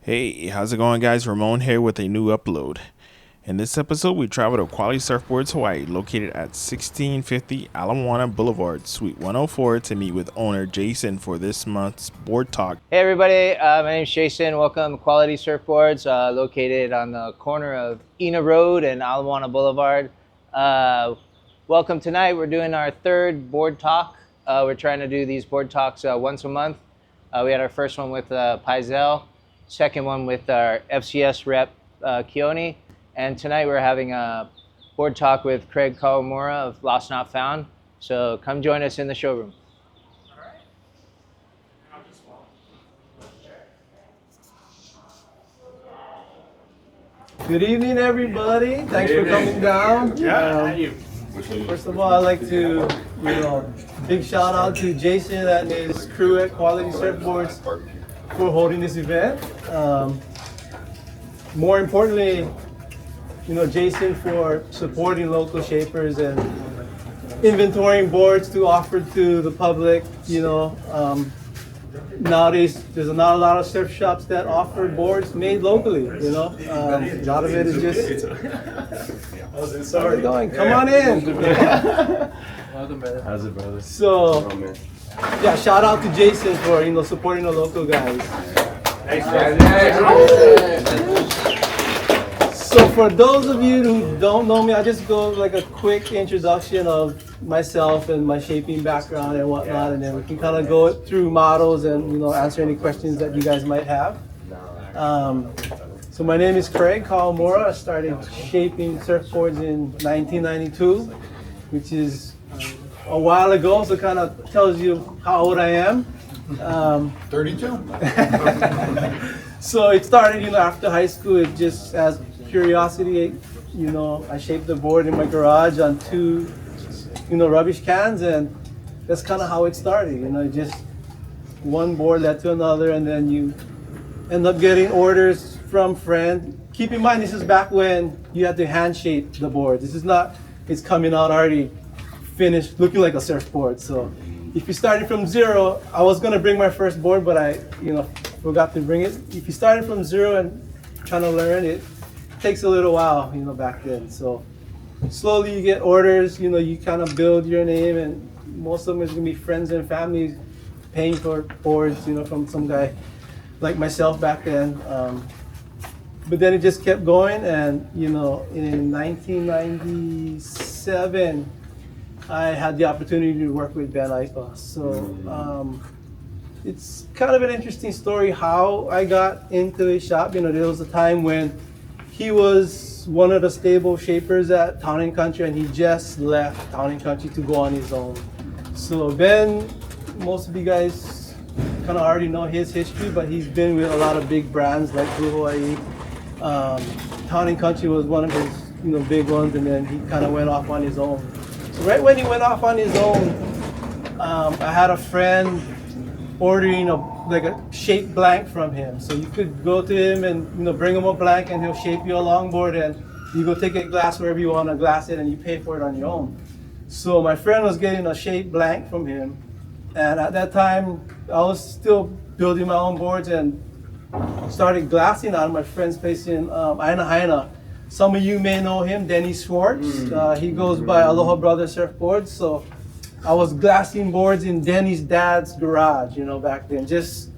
Hey, how's it going, guys? Ramon here with a new upload. In this episode, we travel to Quality Surfboards, Hawaii, located at 1650 Alamoana Boulevard, Suite 104, to meet with owner Jason for this month's board talk. Hey everybody, my name is Jason. Welcome to Quality Surfboards, located on the corner of Ina Road and Alamoana Boulevard. Welcome tonight. We're doing our third board talk. We're trying to do these board talks once a month. We had our first one with Paisel, second one with our FCS rep, Keone. And tonight we're having a board talk with Craig Kawamura of Lost Not Found. So come join us in the showroom. Good evening, everybody. Thanks for coming down. First of all, I'd like to, big shout out to Jason and his crew at Quality Surfboards for holding this event. More importantly, Jason for supporting local shapers and inventorying boards to offer to the public. Nowadays, there's not a lot of surf shops that offer boards made locally. A lot of it is just. How's it going? Come on in. How's it, brother? So, yeah, shout out to Jason for supporting the local guys. Thanks, guys. So for those of you who don't know me, I'll just go like a quick introduction of myself and my shaping background and whatnot, and then we can kind of go through models and answer any questions that you guys might have. So my name is Craig Kawamura. I started shaping surfboards in 1992, which is a while ago, so kind of tells you how old I am. 32. So it started, after high school. It just as curiosity, I shaped the board in my garage on two, rubbish cans, and that's kind of how it started. Just one board led to another, and then you end up getting orders from friends. Keep in mind, this is back when you had to hand shape the board. This is not, it's coming out already finished, looking like a surfboard. So if you started from zero, I was gonna bring my first board, but I, forgot to bring it. If you started from zero and trying to learn it, takes a little while, back then. So slowly you get orders, you kind of build your name, and most of them is gonna be friends and family paying for boards, from some guy like myself back then. But then it just kept going, and in 1997, I had the opportunity to work with Ben AIPA. So it's kind of an interesting story how I got into his shop. There was a time when he was one of the stable shapers at Town & Country, and he just left Town & Country to go on his own. So Ben, most of you guys kind of already know his history, but he's been with a lot of big brands like Blue Hawaii. Town & Country was one of his big ones, and then he kind of went off on his own. So right when he went off on his own, I had a friend ordering a shape blank from him. So you could go to him and bring him a blank, and he'll shape you a longboard, and you go take a glass wherever you want to glass it, and you pay for it on your own. So my friend was getting a shape blank from him, and at that time I was still building my own boards and started glassing out of my friend's place in Aina. Some of you may know him, Denny Schwartz. He goes by Aloha Brother Surfboards. So I was glassing boards in Denny's dad's garage, back then. Just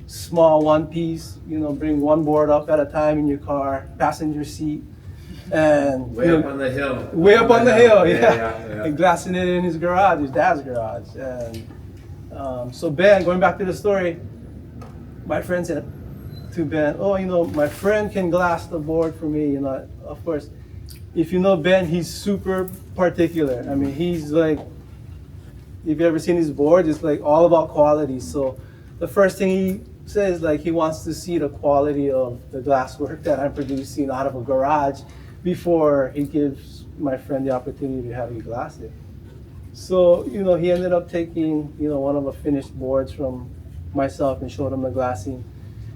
small one piece, bring one board up at a time in your car, passenger seat. And Way up on the hill. Way up on the hill, yeah. Yeah. And glassing it in his garage, his dad's garage. And so Ben, going back to the story, my friend said to Ben, my friend can glass the board for me. Of course, if you know Ben, he's super particular. I mean, he's like, if you've ever seen his board, it's like all about quality. So the first thing he says, he wants to see the quality of the glasswork that I'm producing out of a garage before he gives my friend the opportunity to have me glass it. So, he ended up taking, one of the finished boards from myself and showed him the glassing.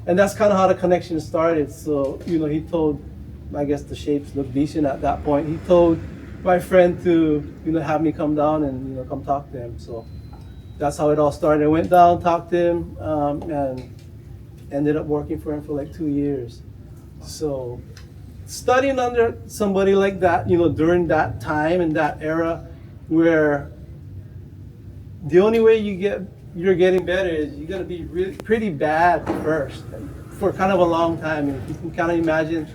And that's kind of how the connection started. So, he told, I guess the shapes looked decent at that point. He told my friend to, have me come down and, come talk to him. So that's how it all started. I went down, talked to him, and ended up working for him for like 2 years. So studying under somebody like that, during that time and that era where the only way you're getting better is you got to be really pretty bad first for kind of a long time. And you can kind of imagine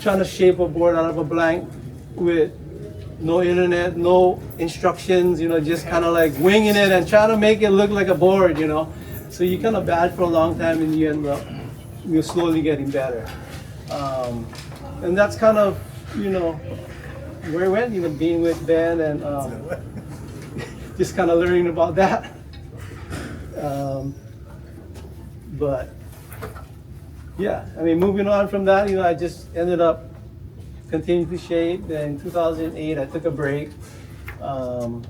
trying to shape a board out of a blank with no internet, no instructions, just kind of like winging it and trying to make it look like a board, So you're kind of bad for a long time and you end up, you're slowly getting better. And that's kind of, where I went, being with Ben and just kind of learning about that. But yeah, I mean, moving on from that, I just ended up continuing to shape. Then in 2008, I took a break and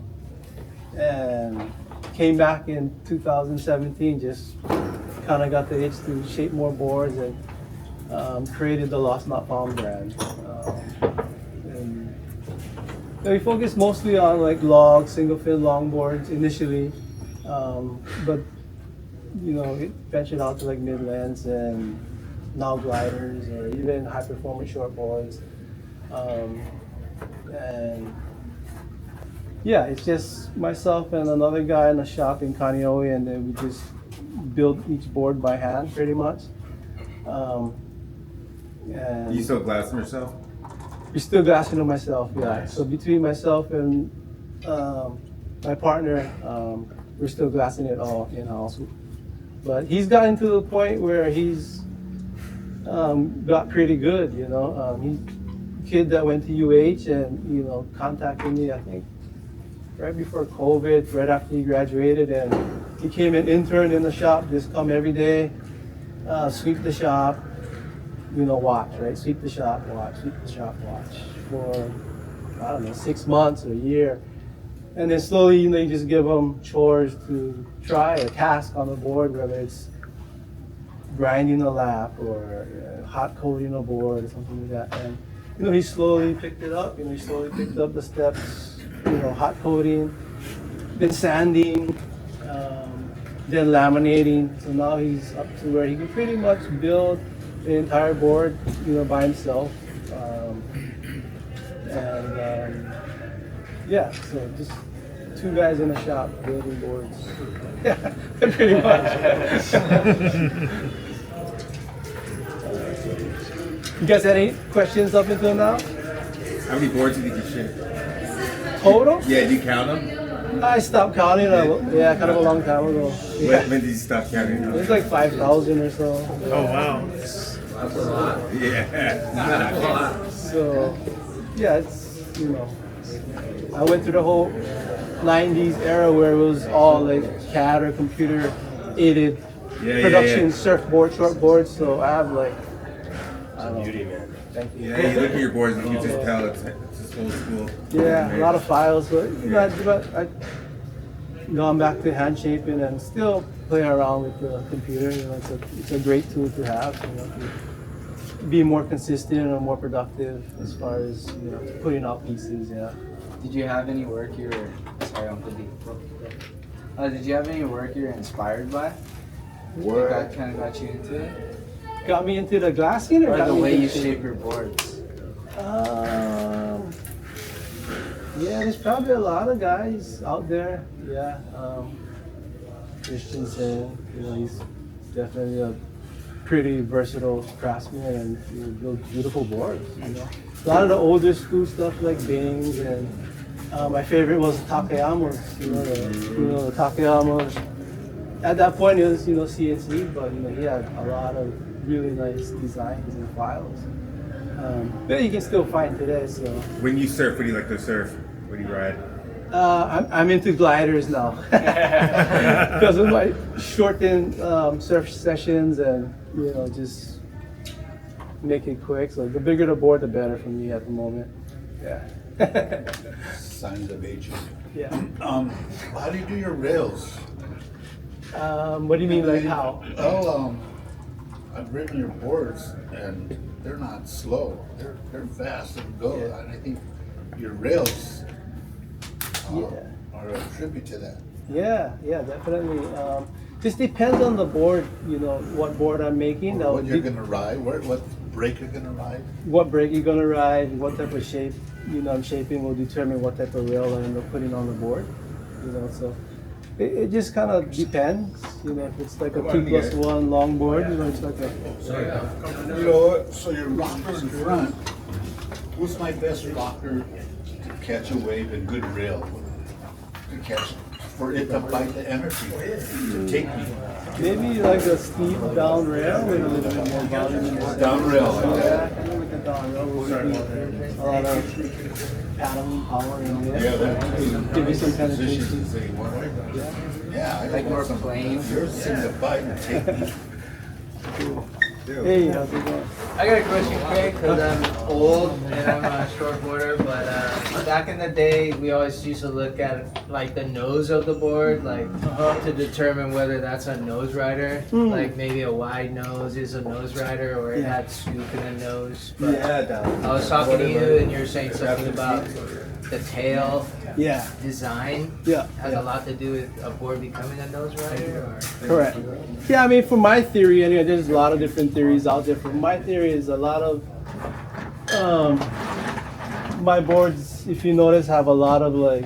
came back in 2017, just kind of got the itch to shape more boards and created the Lost Not Found brand. And we focused mostly on like log, single fin longboards initially, but it ventured out to like midlands and now gliders or even high performance shortboards. And yeah, it's just myself and another guy in a shop in Kaneohe, and then we just build each board by hand pretty much. And You still glassing yourself? you're still glassing to myself, yeah. Nice. So between myself and my partner, we're still glassing it all in-house. But he's gotten to the point where he's got pretty good, He's a kid that went to UH and, contacted me, I think, right before COVID, right after he graduated, and he became an intern in the shop, just come every day, sweep the shop, watch, right? Sweep the shop, watch, sweep the shop, watch for, 6 months or a year. And then slowly, you just give them chores to try a task on the board, whether it's grinding a lap or hot coating a board or something like that. And, he slowly picked it up, he slowly picked up the steps, hot coating, then sanding, then laminating. So now he's up to where he can pretty much build the entire board, by himself. Yeah, so just two guys in a shop building boards. Yeah, pretty much. You guys had any questions up until now? How many boards do you think you shipped? Total? Yeah, do you count them? I stopped counting, kind of a long time ago. Yeah. When did you stop counting? It's like 5,000 or so. Oh wow. That's a lot. Yeah. That's a lot. So, yeah, it's, I went through the whole 90s era where it was all like CAD or computer aided production, surfboard, shortboards. So I have like, I don't know. Beauty, man. Thank you. Yeah, you look at your boards and you can just tell it's just old school. Yeah, a lot of files. But I've gone back to hand shaping and still play around with the computer. It's a great tool to have. To be more consistent and more productive as far as putting out pieces. Yeah. Did you have any work you were did you have any work you were inspired by? Work That kind of got you into it? got me into the glassing, or Or got the me way you into- shape your boards? Yeah, there's probably a lot of guys out there. Yeah, Christensen, he's definitely a pretty versatile craftsman and builds beautiful boards. A lot of the older school stuff like Bings and my favorite was Takayama's. The Takayama's. At that point, it was CNC, but he had a lot of really nice designs and files that you can still find today. So When you surf, what do you like to surf? What do you ride? I'm into gliders now because of my shortened surf sessions and just make it quick. So the bigger the board, the better for me at the moment. Yeah. Signs of aging. Yeah. How do you do your rails? What do you mean, like how? Well, I've ridden your boards and they're not slow. They're fast and go. Yeah. And I think your rails Yeah. are a tribute to that. Yeah, definitely. This depends on the board, you know, what board I'm making. That What would you're be gonna ride, what brake you're gonna ride. what brake you're gonna ride, what type of shape, you know, I'm shaping will determine what type of rail I end up putting on the board. You know, so it just kind of depends. You know, if it's like a 2+1 long board, you know, it's like a You know what, so your rocker in front, what's my best rocker to catch a wave and good rail? To catch, for it to bite the energy, to take me. maybe like a steep down rail with a little bit more volume in the Down rail. Yeah, kind of like a down rail with a lot of paddling power in there. Yeah, that. Give you some Positions penetration. they want. Yeah, I Like more want some plain. yours seem to bite and take me. Hey, how's it going? I got a question, Craig, because I'm old and I'm a shortboarder, but back in the day, we always used to look at like the nose of the board, like to determine whether that's a nose rider. Like maybe a wide nose is a nose rider, or it had swoop in the nose. But I was talking to you, and you were saying something about the tail Yeah, design yeah, has yeah. a lot to do with a board becoming a nose rider, or Correct. Yeah, I mean, for my theory, anyway, there's a lot of different theories out there. For my theory is a lot of my boards, if you notice, have a lot of like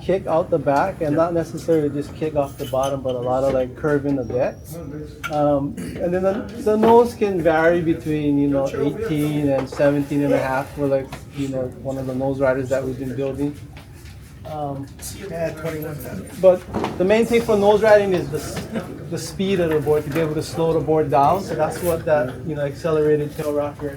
kick out the back, and not necessarily just kick off the bottom, but a lot of like curve in the deck. And then the nose can vary between, you know, 18 and 17 and a half for like, you know, one of the nose riders that we've been building. But the main thing for nose riding is the speed of the board, to be able to slow the board down. So that's what that, you know, accelerated tail rocker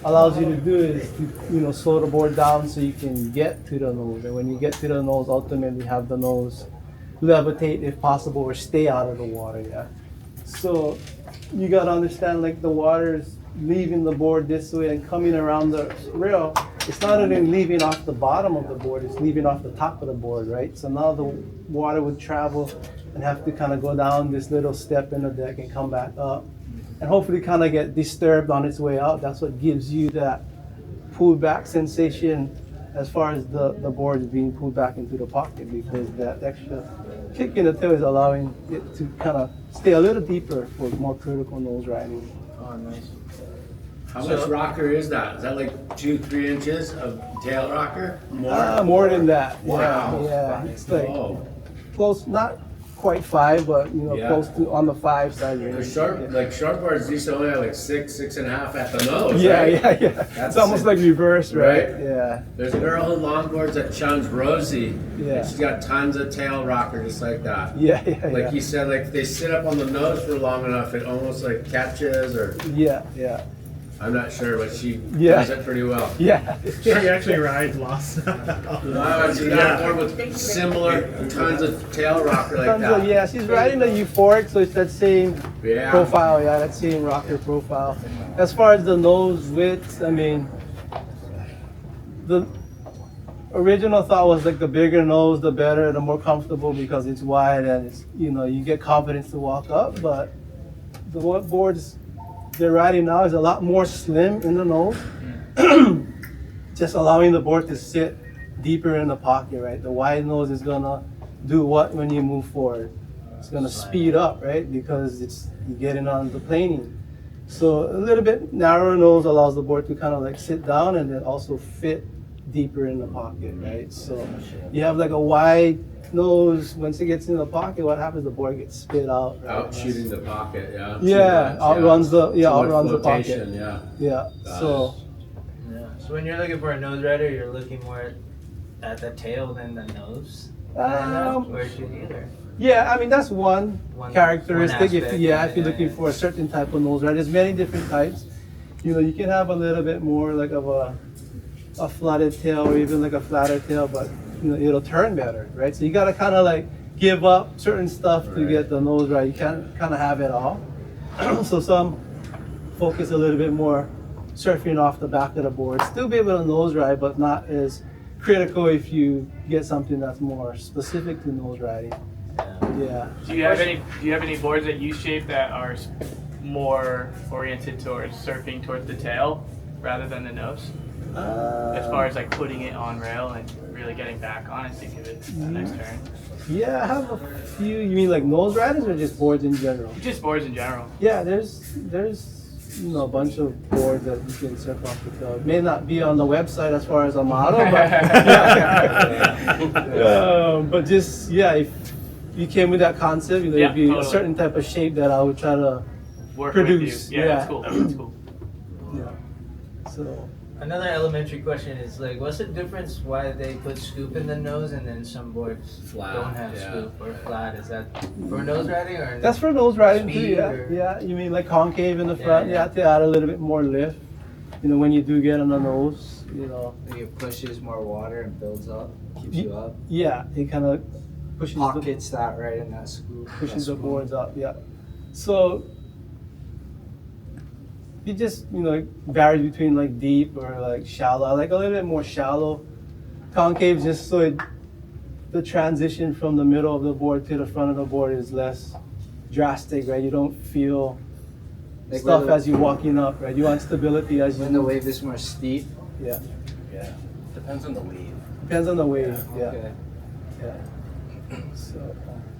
allows you to do, is to, you know, slow the board down so you can get to the nose. And when you get to the nose, ultimately have the nose levitate if possible, or stay out of the water. Yeah. So you gotta understand, like, the water is leaving the board this way and coming around the rail. It's not only leaving off the bottom of the board, it's leaving off the top of the board, right? So now the water would travel and have to kind of go down this little step in the deck and come back up, and hopefully kind of get disturbed on its way out. That's what gives you that pulled back sensation as far as the board is being pulled back into the pocket, because that extra kick in the tail is allowing it to kind of stay a little deeper for more critical nose riding. oh, nice. How much rocker is that? Is that like 2-3 inches of tail rocker? More than that. Wow. Yeah, it's like Oh, close, not quite 5, but, you know, Yeah. close to on the 5 side. because shortboards used to only have like 6.5 at the nose, Yeah, right? yeah, yeah. That's It's almost like reverse, right? Right? Yeah, There's a girl who longboards at Chung's, Rosie. Yeah. And she's got tons of tail rocker just like that. yeah, yeah, Like yeah. you said, like if they sit up on the nose for long enough, it almost like catches, or Yeah, yeah, I'm not sure, but she Yeah. does it pretty well. yeah. She actually rides lost. Wow, she got a board with similar tons of tail rocker like that. Yeah, she's riding the euphoric, so it's that same Yeah. profile, yeah, that same rocker profile. As far as the nose width, I mean, the original thought was like the bigger nose, the better, the more comfortable, because it's wide and it's, you know, you get confidence to walk up. But the boards they're riding now is a lot more slim in the nose, just allowing the board to sit deeper in the pocket, right? The wide nose is gonna do what when you move forward? It's gonna speed up, right? Because you're getting on the planing. So a little bit narrower nose allows the board to kind of like sit down and then also fit deeper in the pocket, right? So you have like a wide nose. Once it gets in the pocket, what happens? The board gets spit out. Right? Out shooting the pocket, yeah. Yeah, outruns the Too much outruns the pocket. flotation, yeah. Yeah. So Yeah. So when you're looking for a nose rider, you're looking more at the tail than the nose. Or should either. yeah, I mean that's one characteristic. one If aspect, you're yeah, looking yeah. for a certain type of nose rider, there's many different types. You know, you can have a little bit more like of a flooded tail, or even like a flatter tail, but you know it'll turn better, right? So you gotta kind of like give up certain stuff to get the nose right. You can't kind of have it all. So some focus a little bit more surfing off the back of the board. Still be able to nose ride, but not as critical if you get something that's more specific to nose riding. Yeah. Do you have any boards that you shape that are more oriented towards surfing towards the tail rather than the nose? As far as like putting it on rail and really getting back on it to give it the next turn. Yeah, I have a few. You mean like nose riders or just boards in general? Just boards in general. Yeah, there's a bunch of boards that you can surf off the tail. It may not be on the website as far as a model, but just if you came with that concept, it'd be a certain type of shape that I would try to Work produce. with you. Yeah, that's cool. That's cool. Yeah. So. Another elementary question is like, what's the difference why they put scoop in the nose and then some boards Flat, don't have scoop or flat? Is that for nose riding or? That's for nose riding too, Speed yeah. or- Yeah, you mean like concave in the front? Yeah. You have to add a little bit more lift. When you do get on the nose, Like it pushes more water and builds up, keeps you up. Yeah, it kind of pushes Pockets that right in that scoop. pushes the boards up. Yeah. So it just varies between like deep or like shallow. I like a little bit more shallow concave, just so the transition from the middle of the board to the front of the board is less drastic, right? You don't feel Like stuff when the- as you're walking up, right? You want stability as you When the wave is more steep. Yeah. Depends on the wave. Depends on the wave. Yeah. Okay. Yeah. So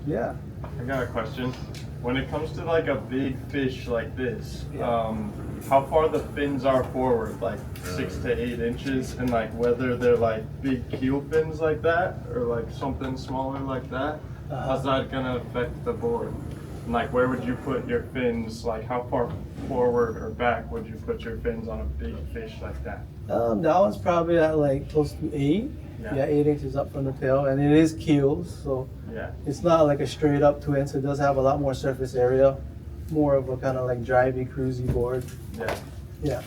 yeah. I got a question. When it comes to like a big fish like this, how far the fins are forward, like 6 to 8 inches, and like whether they're like big keel fins like that or like something smaller like that, how's that gonna affect the board? And like where would you put your fins? Like how far forward or back would you put your fins on a big fish like that? That one's probably at like close to 8. Yeah, 8 inches up from the tail, and it is keels, so Yeah. it's not like a straight up twin. So it does have a lot more surface area, more of a kind of like drivey, cruisy board. Yeah. Yeah.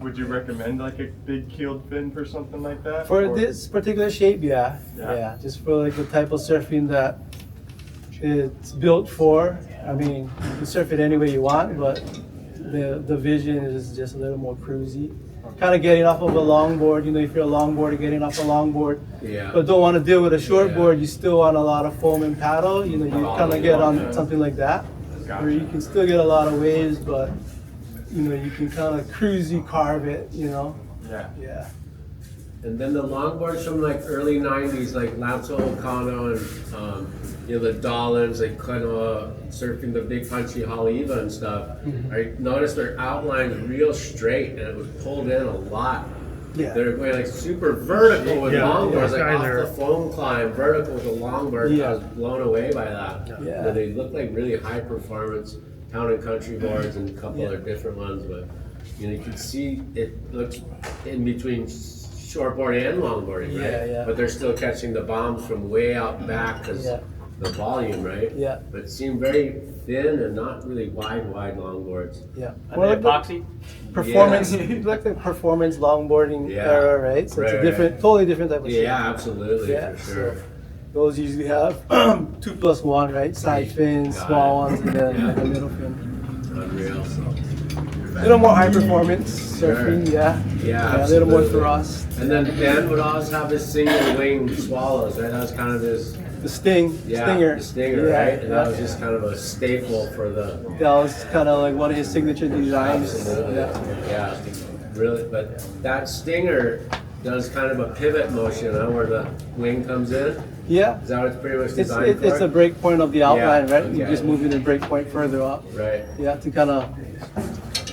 Would you recommend like a big keeled fin for something like that? For Or- this particular shape, yeah. Yeah. Just for like the type of surfing that it's built for. I mean, you can surf it any way you want, but the vision is just a little more cruisy. Kind of getting off of a longboard, if you're a longboarder, getting off a longboard, but don't want to deal with a shortboard, you still want a lot of foam and paddle, you kind of get on something like that, where you can still get a lot of waves, but you can kind of cruisy carve it, Yeah. Yeah. And then the longboards from like early '90s, like Lance O'Connor and the Dollins, like kind of surfing the big punchy Haleiwa and stuff. I noticed their outlines real straight, and it was pulled in a lot. Yeah. They're going like super vertical with longboards, those like guys off are- the foam climb, vertical with a longboard. Yeah. I was blown away by that. Yeah. They look like really high performance town and country boards and a couple other different ones, but you can see it looks in between shortboard and longboarding, right? Yeah. But they're still catching the bombs from way out back because the volume, right? Yeah. But it seemed very thin and not really wide longboards. Yeah. Are Well, they like the epoxy? performance, like the performance longboarding Yeah. era, right? So it's a Right, different, totally different type of shape. Yeah, absolutely, Yeah, for sure. so those usually have 2+1, right? Side fins, Got small it. ones, and then like a middle fin. Unreal. A little more high performance surfing, yeah. Yeah, A little more absolutely. thrust. And then Ben would always have his single wing swallows, right? That was kind of his The stinger. the stinger, Yeah, right? And that yeah. was just kind of a staple for the That was kind of like one of his signature designs. absolutely, Yeah. really. But that stinger does kind of a pivot motion, where the wing comes in. Yeah. Is that what it's pretty much It's, designed for? it's a break point of the outline, right? You're okay. just moving the break point further up. Right. You have to kind of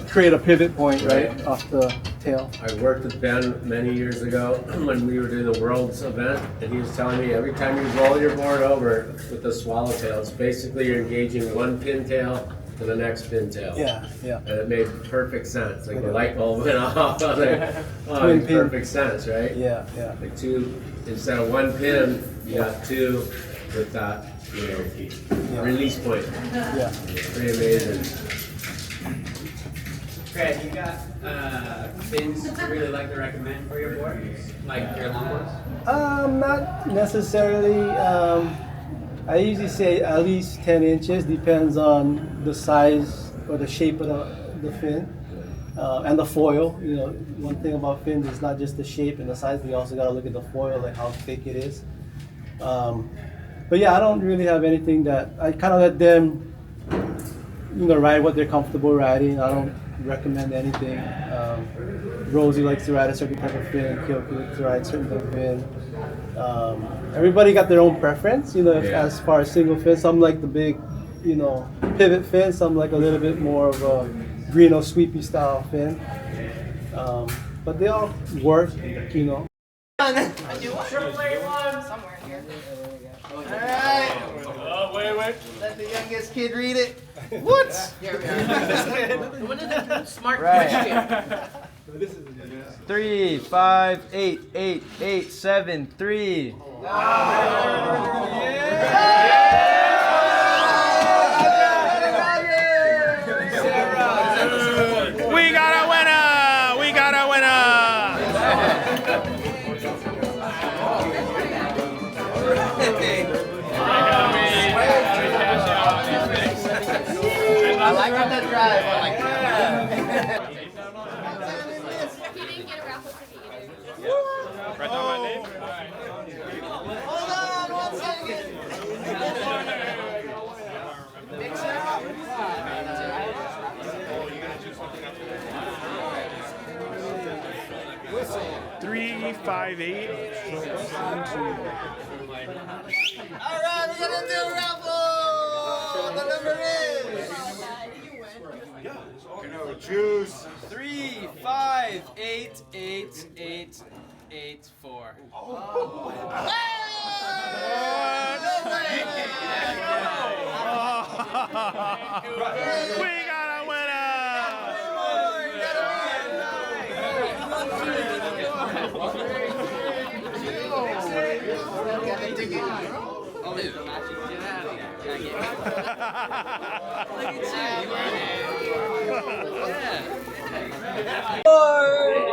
create a pivot point, right, Right. off the tail. I worked with Ben many years ago when we were doing the Worlds event, and he was telling me every time you roll your board over with the swallowtail, it's basically you're engaging one pintail to the next pintail. Yeah. And it made perfect sense. Like the light bulb went off. I was like, oh, it Twin makes pin. perfect sense, right? Yeah. Like two, instead of one pin, you got two with that, release point. Yeah. Pretty amazing. Greg, you got fins you really like to recommend for your board? Like your longboards? Not necessarily. I usually say at least 10 inches, depends on the size or the shape of the fin and the foil. One thing about fins is not just the shape and the size, but you also got to look at the foil, like how thick it is. But yeah, I don't really have anything that I kind of let them, ride what they're comfortable riding. I don't recommend anything. Rosie likes to ride a certain type of fin. Kyoki likes to ride a certain type of fin. Everybody got their own preference, you know, as far as single fin. Some like the big, you know, pivot fin. Some like a little bit more of a Greeno sweepy style fin. But they all work, you know. Somewhere here. Alright. Oh, wait. Let the youngest kid read it. What? Smart question. 3, 5, 8, 8, 8, 7, 3. We got a winner! We got a winner! I like on that drive. I like that. He didn't get a raffle ticket either. Write down my name. Hold on 1 second. Mix it up. 3, 5, 8. Alright, we're gonna do a raffle. The number is Choose. 3, 5, 8, 8, 8, 8, 4. We got a winner!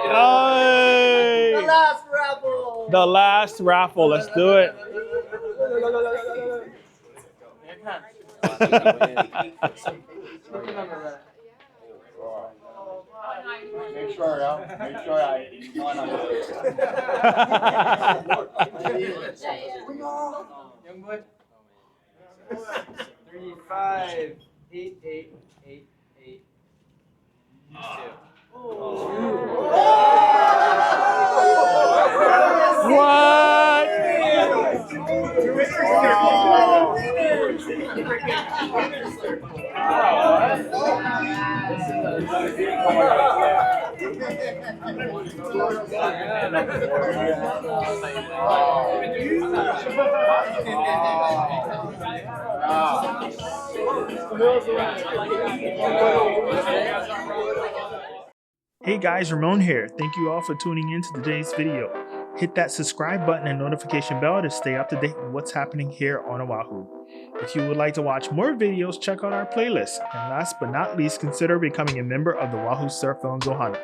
Hey! The last raffle. The last raffle. Let's do it. Make sure I. Young boy. 3, 5, 8, 8, 8, 8, 2. What? Hey guys, Ramon here. Thank you all for tuning in to today's video. Hit that subscribe button and notification bell to stay up to date with what's happening here on Oahu. If you would like to watch more videos, check out our playlist. And last but not least, consider becoming a member of the O'ahu Surf Films Ohana.